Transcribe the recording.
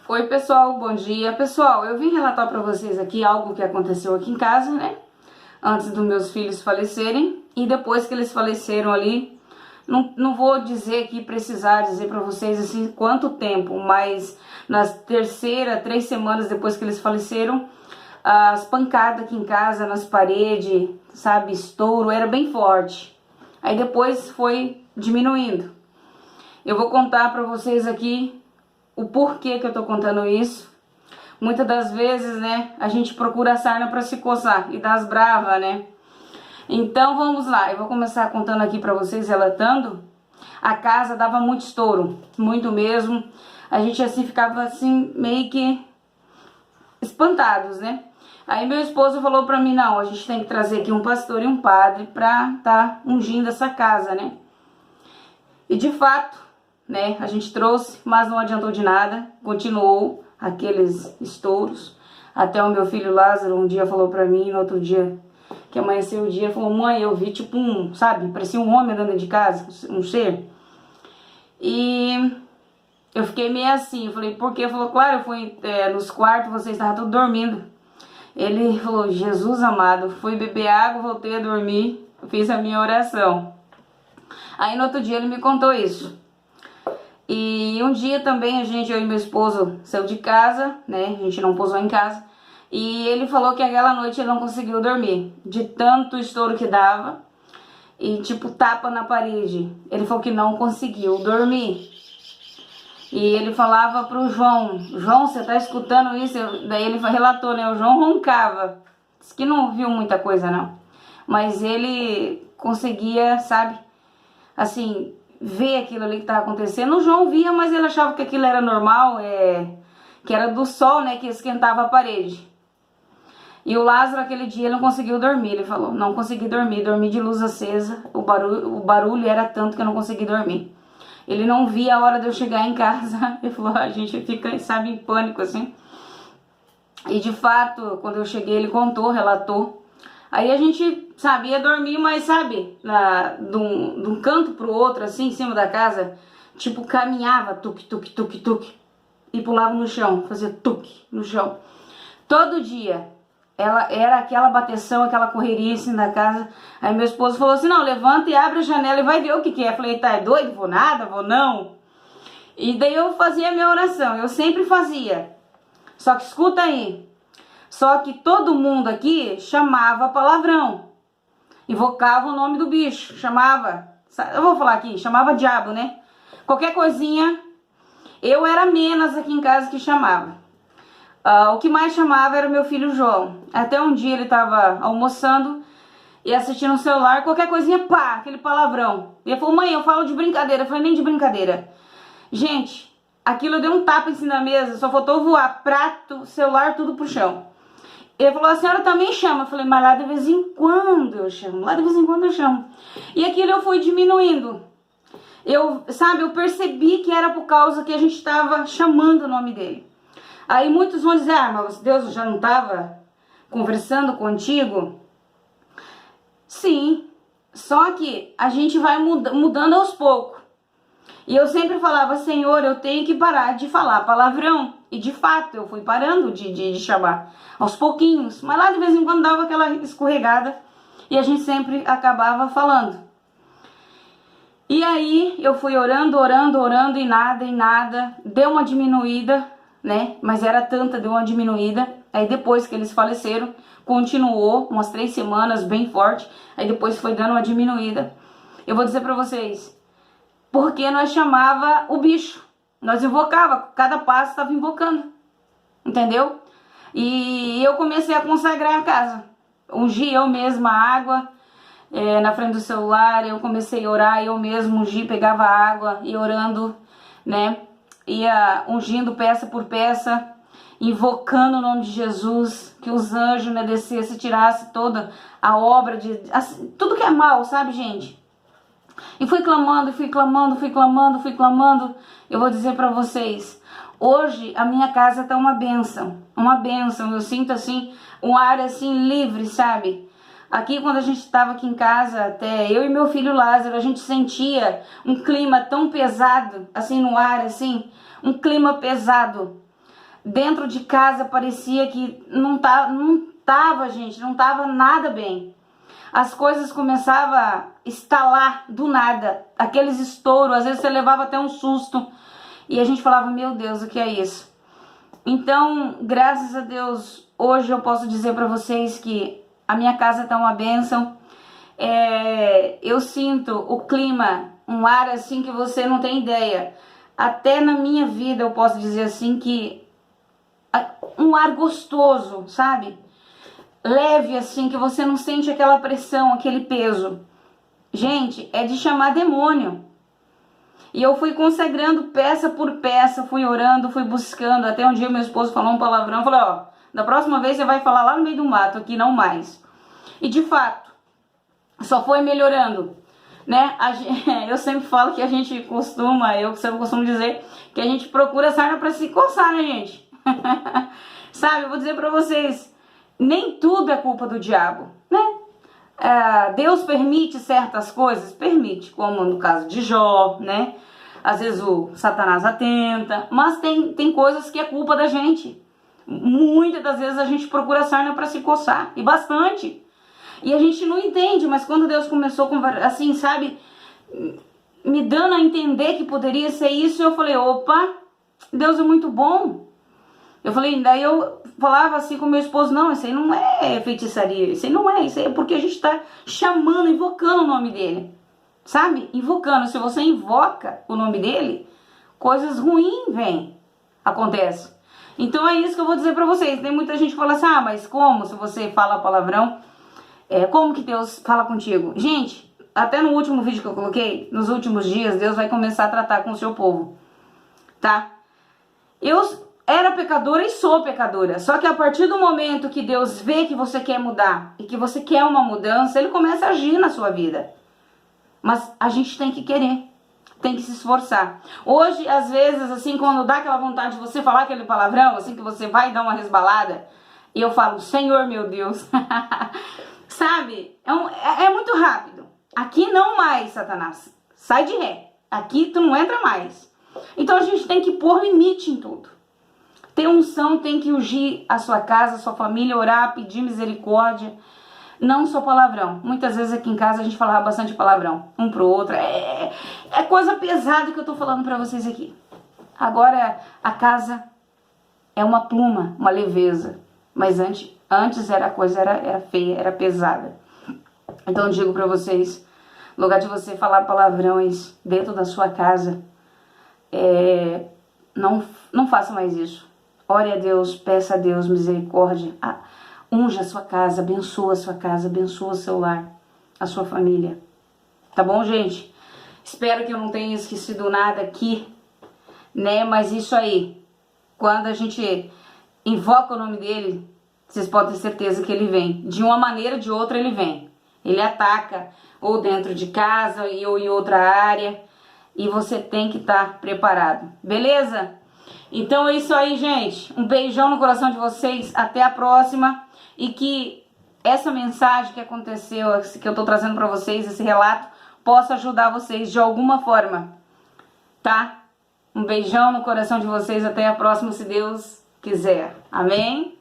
Oi pessoal, bom dia. Pessoal, eu vim relatar para vocês aqui algo que aconteceu aqui em casa, né? Antes dos meus filhos falecerem e depois que eles faleceram ali. Não vou dizer aqui, precisar dizer para vocês assim quanto tempo, mas nas 3 semanas depois que eles faleceram, as pancadas aqui em casa, nas paredes, sabe, estouro, era bem forte. Aí depois foi diminuindo. Eu vou contar para vocês aqui o porquê que eu tô contando isso. Muitas das vezes, né, a gente procura a sarna para se coçar e das bravas, né? Então vamos lá, eu vou começar contando aqui para vocês, relatando. A casa dava muito estouro, muito mesmo. A gente assim ficava assim meio que espantados, né? Aí meu esposo falou para mim, não, a gente tem que trazer aqui um pastor e um padre para tá ungindo essa casa, né? E de fato, né, a gente trouxe, mas não adiantou de nada, continuou aqueles estouros. Até o meu filho Lázaro um dia falou para mim, no outro dia que amanheceu o dia, falou: mãe, eu vi tipo sabe, parecia um homem andando de casa, um ser. E eu fiquei meio assim, eu falei, por quê? Ele falou, claro, eu fui nos quartos, vocês estavam todos dormindo. Ele falou, Jesus amado, fui beber água, voltei a dormir, fiz a minha oração. Aí no outro dia ele me contou isso. E um dia também eu e meu esposo saiu de casa, né, a gente não pousou em casa. E ele falou que aquela noite ele não conseguiu dormir, de tanto estouro que dava. E tipo tapa na parede. Ele falou que não conseguiu dormir. E ele falava pro João, João, você tá escutando isso? Daí ele relatou, né, o João roncava. Disse que não viu muita coisa não. Mas ele conseguia, sabe, assim, ver aquilo ali que tava acontecendo. O João via, mas ele achava que aquilo era normal, que era do sol, né, que esquentava a parede. E o Lázaro, aquele dia, ele não conseguiu dormir. Ele falou, não consegui dormir, dormi de luz acesa. O barulho era tanto que eu não consegui dormir. Ele não via a hora de eu chegar em casa. Ele falou, a gente fica, sabe, em pânico, assim. E de fato, quando eu cheguei, ele contou, relatou. Aí a gente, sabe, ia dormir, mas sabe, de um canto pro outro, assim, em cima da casa, tipo, caminhava, tuque, tuque, tuque, tuque. E pulava no chão, fazia tuque no chão. Todo dia. Ela era aquela bateção, aquela correria assim da casa. Aí meu esposo falou assim, não, levanta e abre a janela e vai ver o que é. Eu falei, tá, é doido? Vou nada, vou não. E daí eu fazia a minha oração, eu sempre fazia. Só que escuta aí, só que todo mundo aqui chamava palavrão. Invocava o nome do bicho, chamava, eu vou falar aqui, chamava diabo, né? Qualquer coisinha, eu era menos aqui em casa que chamava. O que mais chamava era o meu filho João. Até um dia ele tava almoçando e assistindo o celular, qualquer coisinha, pá, aquele palavrão. E ele falou, mãe, eu falo de brincadeira. Eu falei, nem de brincadeira. Gente, aquilo deu um tapa em cima da mesa, só faltou voar prato, celular, tudo pro chão. Ele falou, a senhora também chama? Eu falei, mas lá de vez em quando eu chamo, lá de vez em quando eu chamo. E aquilo eu fui diminuindo. Eu percebi que era por causa que a gente estava chamando o nome dele. Aí muitos vão dizer, mas Deus já não estava conversando contigo? Sim, só que a gente vai mudando aos poucos. E eu sempre falava, Senhor, eu tenho que parar de falar palavrão. E de fato, eu fui parando de chamar aos pouquinhos. Mas lá de vez em quando dava aquela escorregada e a gente sempre acabava falando. E aí eu fui orando e nada. Deu uma diminuída, né? Mas era tanta, deu uma diminuída. Aí depois que eles faleceram, continuou umas 3 semanas bem forte. Aí depois foi dando uma diminuída. Eu vou dizer pra vocês, porque nós chamava o bicho. Nós invocava, cada passo estava invocando. Entendeu? E eu comecei a consagrar a casa. Ungi eu mesma a água na frente do celular. Eu comecei a orar, eu mesma ungi, pegava água e orando, né? Ia ungindo peça por peça, invocando o nome de Jesus, que os anjos, né, descessem e tirassem toda a obra de assim, tudo que é mal, sabe, gente? E fui clamando. Eu vou dizer pra vocês, hoje a minha casa tá uma bênção, eu sinto assim, um ar assim livre, sabe? Aqui quando a gente estava aqui em casa, até eu e meu filho Lázaro, a gente sentia um clima tão pesado, assim no ar, assim, um clima pesado. Dentro de casa parecia que não tava, gente, não tava nada bem. As coisas começavam a estalar do nada, aqueles estouros, às vezes você levava até um susto. E a gente falava, meu Deus, o que é isso? Então, graças a Deus, hoje eu posso dizer para vocês que a minha casa está uma bênção. Eu sinto o clima, um ar assim que você não tem ideia. Até na minha vida eu posso dizer assim que um ar gostoso, sabe? Leve assim, que você não sente aquela pressão, aquele peso. Gente, é de chamar demônio. E eu fui consagrando peça por peça, fui orando, fui buscando. Até um dia meu esposo falou um palavrão, falou, ó, da próxima vez você vai falar lá no meio do mato, aqui não mais. E de fato, só foi melhorando, né? Eu sempre falo que a gente costuma, eu sempre costumo dizer que a gente procura sarna para se coçar, né, gente? Sabe, eu vou dizer para vocês, nem tudo é culpa do diabo, né? Deus permite certas coisas, permite, como no caso de Jó, né? Às vezes o Satanás atenta, mas tem coisas que é culpa da gente. Muitas das vezes a gente procura sarna para se coçar, e bastante. E a gente não entende, mas quando Deus começou a assim, sabe, me dando a entender que poderia ser isso, eu falei, opa, Deus é muito bom. Eu falei, daí eu falava assim com meu esposo, não, isso aí não é feitiçaria, isso aí não é, isso aí é porque a gente está chamando, invocando o nome dele, sabe? Invocando, se você invoca o nome dele, coisas ruins vêm, acontece. Então é isso que eu vou dizer pra vocês. Tem muita gente que fala assim, mas como se você fala palavrão, como que Deus fala contigo? Gente, até no último vídeo que eu coloquei, nos últimos dias, Deus vai começar a tratar com o seu povo, tá? Eu era pecadora e sou pecadora. Só que a partir do momento que Deus vê que você quer mudar e que você quer uma mudança, Ele começa a agir na sua vida. Mas a gente tem que querer, tem que se esforçar. Hoje, às vezes, assim, quando dá aquela vontade de você falar aquele palavrão, assim, que você vai dar uma resbalada, e eu falo, Senhor meu Deus, sabe? É muito rápido. Aqui não mais, Satanás. Sai de ré. Aqui tu não entra mais. Então a gente tem que pôr limite em tudo. Ter unção, tem que ungir a sua casa, a sua família, orar, pedir misericórdia. Não só palavrão. Muitas vezes aqui em casa a gente falava bastante palavrão, um pro outro. É coisa pesada que eu tô falando pra vocês aqui. Agora a casa é uma pluma, uma leveza. Mas antes a coisa era feia, era pesada. Então eu digo pra vocês, no lugar de você falar palavrões dentro da sua casa, não faça mais isso. Ore a Deus, peça a Deus misericórdia, unja a sua casa, abençoa o seu lar, a sua família. Tá bom, gente? Espero que eu não tenha esquecido nada aqui, né? Mas isso aí, quando a gente invoca o nome dele, vocês podem ter certeza que ele vem. De uma maneira ou de outra ele vem. Ele ataca ou dentro de casa ou em outra área. E você tem que estar preparado. Beleza? Então é isso aí, gente. Um beijão no coração de vocês. Até a próxima. E que essa mensagem que aconteceu, que eu tô trazendo pra vocês, esse relato, possa ajudar vocês de alguma forma. Tá? Um beijão no coração de vocês. Até a próxima, se Deus quiser. Amém?